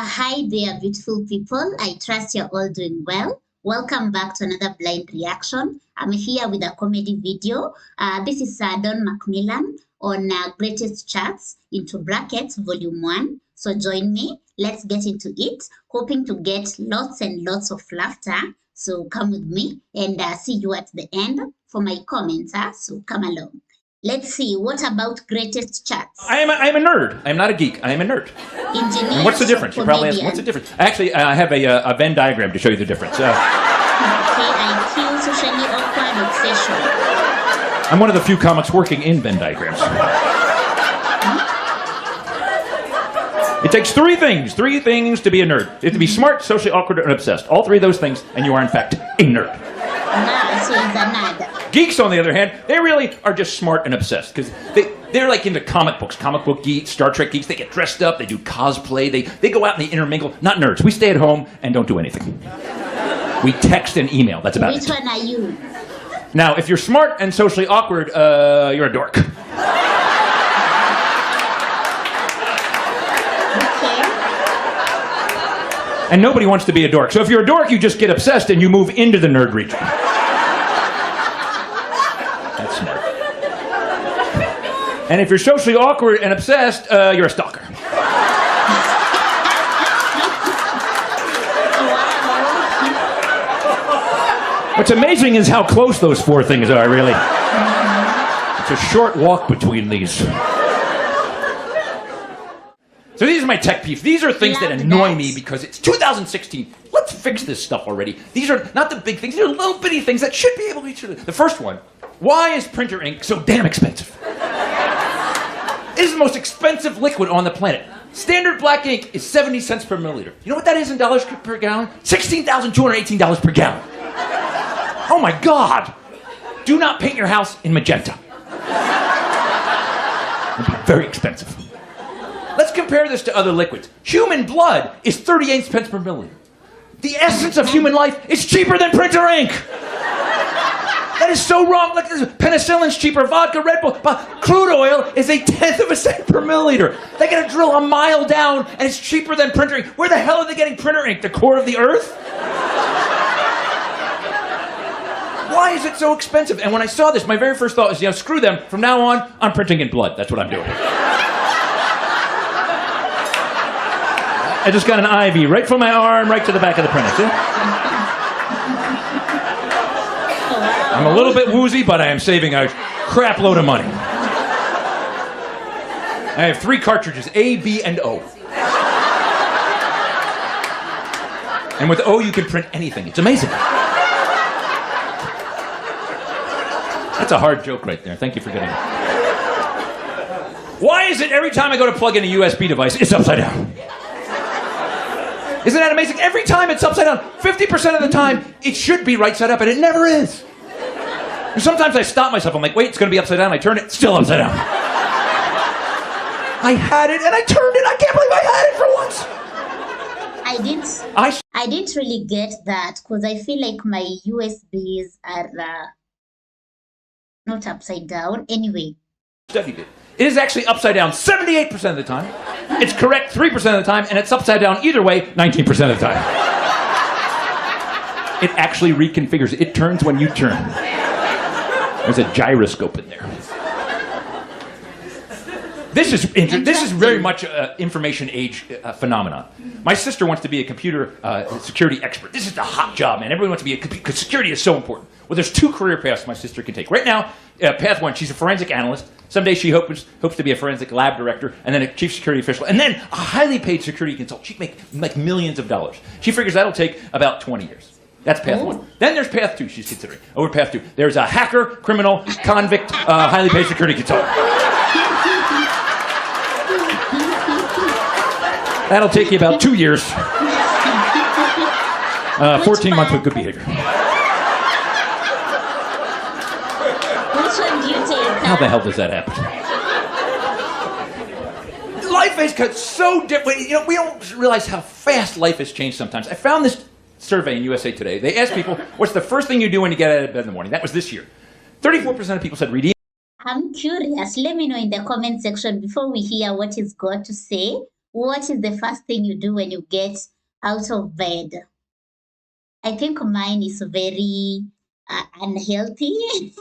Hi there, beautiful people. I trust you're all doing well. Welcome back to another blind reaction. I'm here with a comedy video. This is Don McMillan on Greatest Charts into Brackets Volume 1. So join me. Let's get into it. Hoping to get lots and lots of laughter. So come with me and see you at the end for my comments. So come along. Let's see, what about Greatest Charts? I am a nerd. I am not a geek. I am a nerd. Engineer. What's the difference? You're probably asking, what's the difference? Actually, I have a Venn diagram to show you the difference. Okay, IQ, socially awkward, obsession. I'm one of the few comics working in Venn diagrams. It takes three things to be a nerd. You have to be smart, socially awkward, and obsessed. All three of those things, and you are, in fact, a nerd. So he's a nerd. Geeks, on the other hand, they really are just smart and obsessed because they're like into comic books, comic book geeks, Star Trek geeks. They get dressed up, they do cosplay, they go out and they intermingle. Not nerds. We stay at home and don't do anything. We text and email. That's about it. Which one are you? Now, if you're smart and socially awkward, you're a dork. Okay. And nobody wants to be a dork. So if you're a dork, you just get obsessed and you move into the nerd region. That's smart. And if you're socially awkward and obsessed, you're a stalker. What's amazing is how close those four things are, really. It's a short walk between these. So these are my tech peeves. These are things that annoy me because it's 2016. Let's fix this stuff already. These are not the big things. These are little bitty things that should be able to be true. The first one, why is printer ink so damn expensive? It is the most expensive liquid on the planet. Standard black ink is 70 cents per milliliter. You know what that is in dollars per gallon? $16,218 per gallon. Oh my God! Do not paint your house in magenta. It'll be very expensive. Let's compare this to other liquids. Human blood is 38 cents per milliliter. The essence of human life is cheaper than printer ink. That is so wrong. Look, penicillin's cheaper, vodka, Red Bull, but crude oil is 1/10 of a cent per milliliter. They gotta drill a mile down, and it's cheaper than printer ink. Where the hell are they getting printer ink? The core of the earth? Why is it so expensive? And when I saw this, my very first thought was, screw them. From now on, I'm printing in blood. That's what I'm doing. I just got an IV right from my arm, right to the back of the printer. See? I'm a little bit woozy, but I am saving a crap load of money. I have 3 cartridges, A, B, and O. And with O, you can print anything. It's amazing. That's a hard joke right there. Thank you for getting it. Why is it every time I go to plug in a USB device, it's upside down? Isn't that amazing? Every time it's upside down. 50% of the time, it should be right side up, and it never is. And sometimes I stop myself. I'm like, wait, it's going to be upside down. I turn it, it's still upside down. I had it, and I turned it. I can't believe I had it for once. I didn't really get that, because I feel like my USBs are not upside down. Anyway. Studied it. It is actually upside down 78% of the time. It's correct 3% of the time, and it's upside down either way 19% of the time. It actually reconfigures. It turns when you turn. There's a gyroscope in there. This is very much an information age phenomenon. My sister wants to be a computer security expert. This is the hot job, man. Everyone wants to be because security is so important. Well, there's 2 career paths my sister can take. Right now, path 1, she's a forensic analyst. Someday she hopes to be a forensic lab director, and then a chief security official, and then a highly paid security consultant. She'd make like millions of dollars. She figures that'll take about 20 years. That's path 1. Then there's path 2 she's considering. Over path 2. There's a hacker, criminal, convict, highly paid security consultant. That'll take you about 2 years. 14 months with good behavior. Which one do you take? How the hell does that happen? Life has got so different. We don't realize how fast life has changed sometimes. I found this survey in USA Today. They asked people, what's the first thing you do when you get out of bed in the morning? That was this year. 34% of people said reading. I'm curious. Let me know in the comment section before we hear what he's got to say. what is the first thing you do when you get out of bed? I think mine is very unhealthy,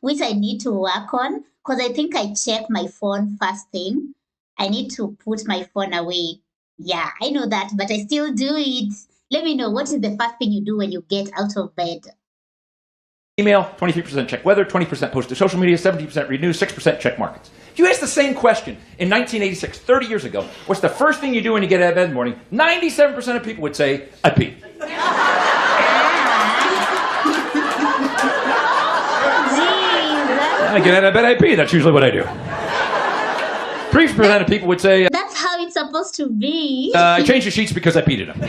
which I need to work on because I think I check my phone first thing. I need to put my phone away. Yeah, I know that, but I still do it. Let me know, what is the first thing you do when you get out of bed? Email, 23% check weather, 20% post to social media, 17% read news, 6% check markets. If you ask the same question in 1986, 30 years ago, what's the first thing you do when you get out of bed in the morning? 97% of people would say, I pee. I get out of bed, I pee. That's usually what I do. 3% of people would say, That's how it's supposed to be. I changed the sheets because I peed in them.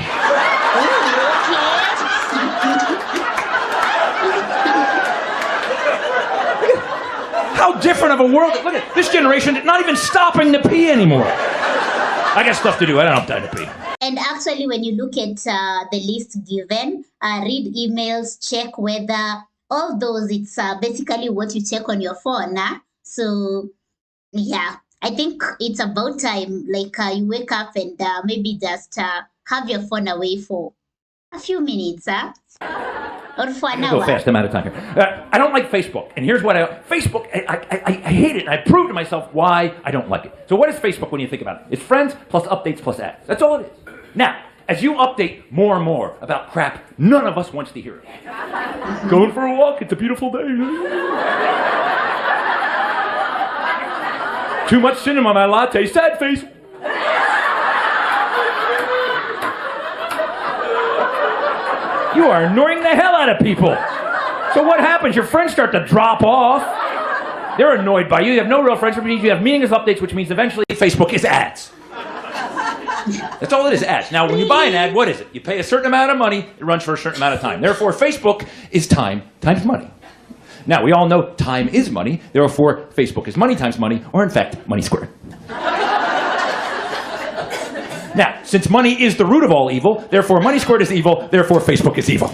How different of a world. Look at this generation, not even stopping to pee anymore. I got stuff to do. I don't have time to pee. And actually, when you look at the list given, read emails, check weather, all those, it's basically what you check on your phone. So, yeah, I think it's about time. Like you wake up and maybe just have your phone away for a few minutes. Or for an hour. Go fast, I'm out of time here. I don't like Facebook, and here's what Facebook, I hate it, and I proved to myself why I don't like it. So what is Facebook when you think about it? It's friends plus updates plus ads. That's all it is. Now, as you update more and more about crap, none of us wants to hear it. Going for a walk, it's a beautiful day. Too much cinnamon on my latte, sad face. You are annoying the hell out of people. So what happens? Your friends start to drop off. They're annoyed by you. You have no real friends, which means you have meaningless updates, which means eventually Facebook is ads. That's all it is, ads. Now, when you buy an ad, what is it? You pay a certain amount of money, it runs for a certain amount of time. Therefore, Facebook is time times money. Now, we all know time is money. Therefore, Facebook is money times money, or in fact, money squared. Now, since money is the root of all evil, therefore money squared is evil, therefore Facebook is evil.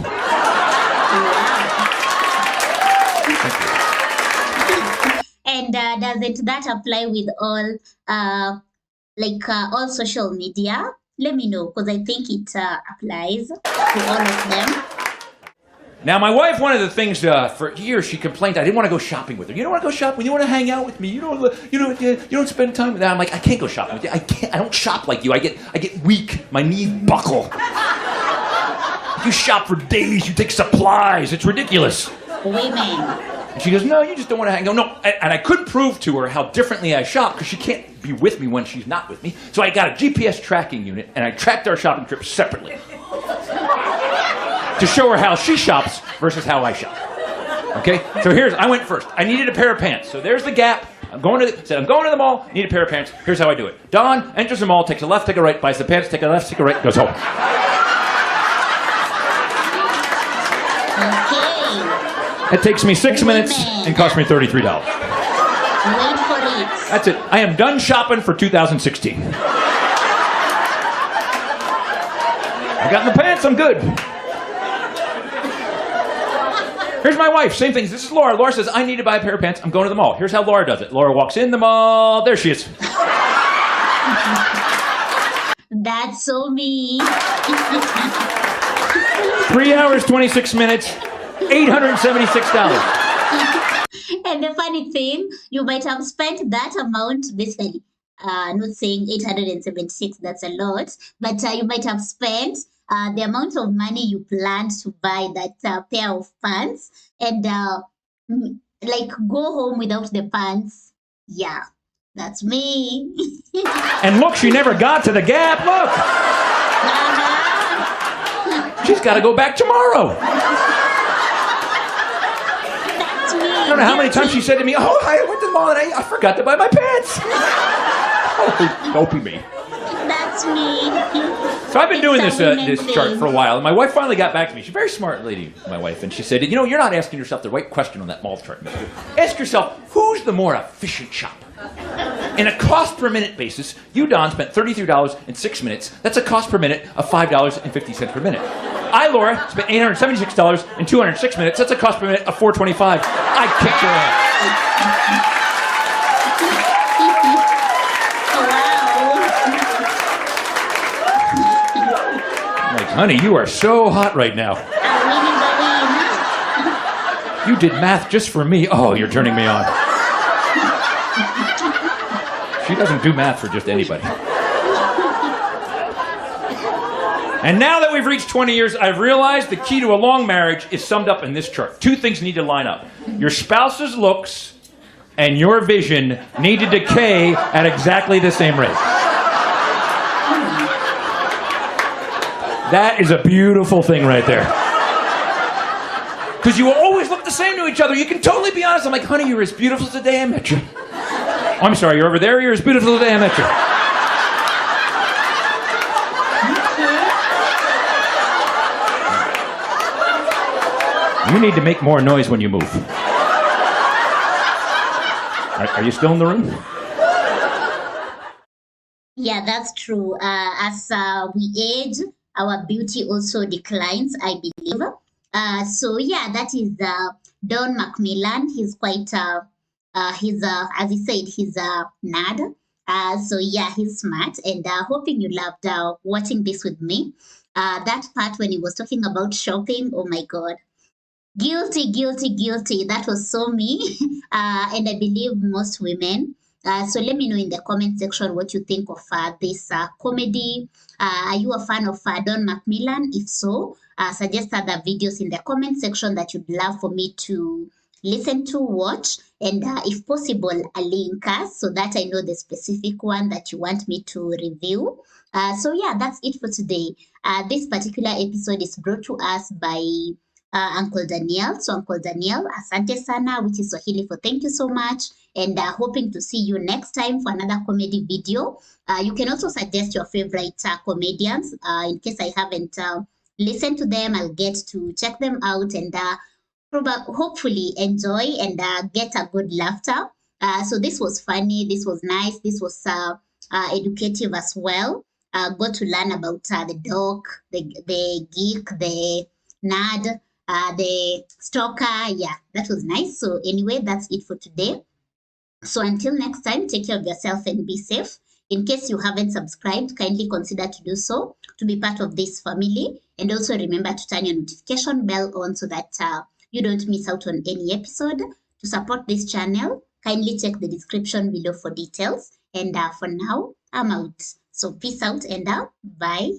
And doesn't that apply with all, all social media? Let me know, because I think it applies to all of them. Now, my wife, one of the things for years she complained I didn't want to go shopping with her. You don't want to go shopping. You want to hang out with me. You don't spend time with me. I'm like, I can't go shopping with you. I can't. I don't shop like you. I get weak. My knees buckle. You shop for days. You take supplies. It's ridiculous. Women. And she goes, no, you just don't want to hang out. No, and I couldn't prove to her how differently I shop because she can't be with me when she's not with me. So I got a GPS tracking unit and I tracked our shopping trips separately. To show her how she shops versus how I shop. Okay? So I went first. I needed a pair of pants. So there's the Gap. I'm going to the mall, need a pair of pants. Here's how I do it. Don enters the mall, takes a left, take a right, buys the pants, take a left, take a right, goes home. Okay. It takes me 6 minutes and costs me $33. Wait for it. That's it. I am done shopping for 2016. I got the pants, I'm good. Here's my wife, same thing. This is Laura. Laura says, I need to buy a pair of pants. I'm going to the mall. Here's how Laura does it. Laura walks in the mall. There she is. That's so me. 3 hours, 26 minutes, $876. And the funny thing, you might have spent that amount, basically, not saying 876, that's a lot, but you might have spent the amount of money you planned to buy that pair of pants and go home without the pants. Yeah, that's me. And look, she never got to the Gap. Look. She's got to go back tomorrow. That's me. I don't know how many times she said to me, oh, I went to the mall and I forgot to buy my pants. Oh, dopey me. That's me. So I've been doing this chart for a while, and my wife finally got back to me. She's a very smart lady, my wife, and she said, you're not asking yourself the right question on that mall chart. Ask yourself, who's the more efficient shopper? In a cost per minute basis, you, Don, spent $33 in 6 minutes. That's a cost per minute of $5.50 per minute. I, Laura, spent $876 in 206 minutes. That's a cost per minute of $4.25. I kicked your ass. Honey, you are so hot right now. You did math just for me. Oh, you're turning me on. She doesn't do math for just anybody. And now that we've reached 20 years, I've realized the key to a long marriage is summed up in this chart. Two things need to line up. Your spouse's looks and your vision need to decay at exactly the same rate. That is a beautiful thing right there. Because you will always look the same to each other. You can totally be honest. I'm like, honey, you're as beautiful as the day I met you. Oh, I'm sorry, you're over there. You're as beautiful as the day I met you. You need to make more noise when you move. Are you still in the room? Yeah, that's true. As we age, our beauty also declines, I believe. So yeah, that is Don McMillan. He's quite, as he said, he's a nerd. So yeah, he's smart, and hoping you loved watching this with me. That part when he was talking about shopping, oh my God. Guilty, guilty, guilty. That was so me. And I believe most women. So let me know in the comment section what you think of this comedy. Are you a fan of Don McMillan? If so, suggest other videos in the comment section that you'd love for me to listen to, watch, and if possible, a link so that I know the specific one that you want me to review. So yeah, that's it for today. This particular episode is brought to us by Uncle Daniel. So Uncle Daniel, asante sana, which is Swahili for thank you so much, and hoping to see you next time for another comedy video. You can also suggest your favorite comedians. In case I haven't listened to them, I'll get to check them out and hopefully enjoy and get a good laughter. So this was funny, this was nice, this was educative as well. Got to learn about the dog, the geek, the nerd, the stalker. Yeah, that was nice. So anyway, that's it for today. So until next time, take care of yourself and be safe. In case you haven't subscribed, kindly consider to do so to be part of this family. And also remember to turn your notification bell on so that you don't miss out on any episode. To support this channel, kindly check the description below for details. And for now, I'm out. So peace out and bye.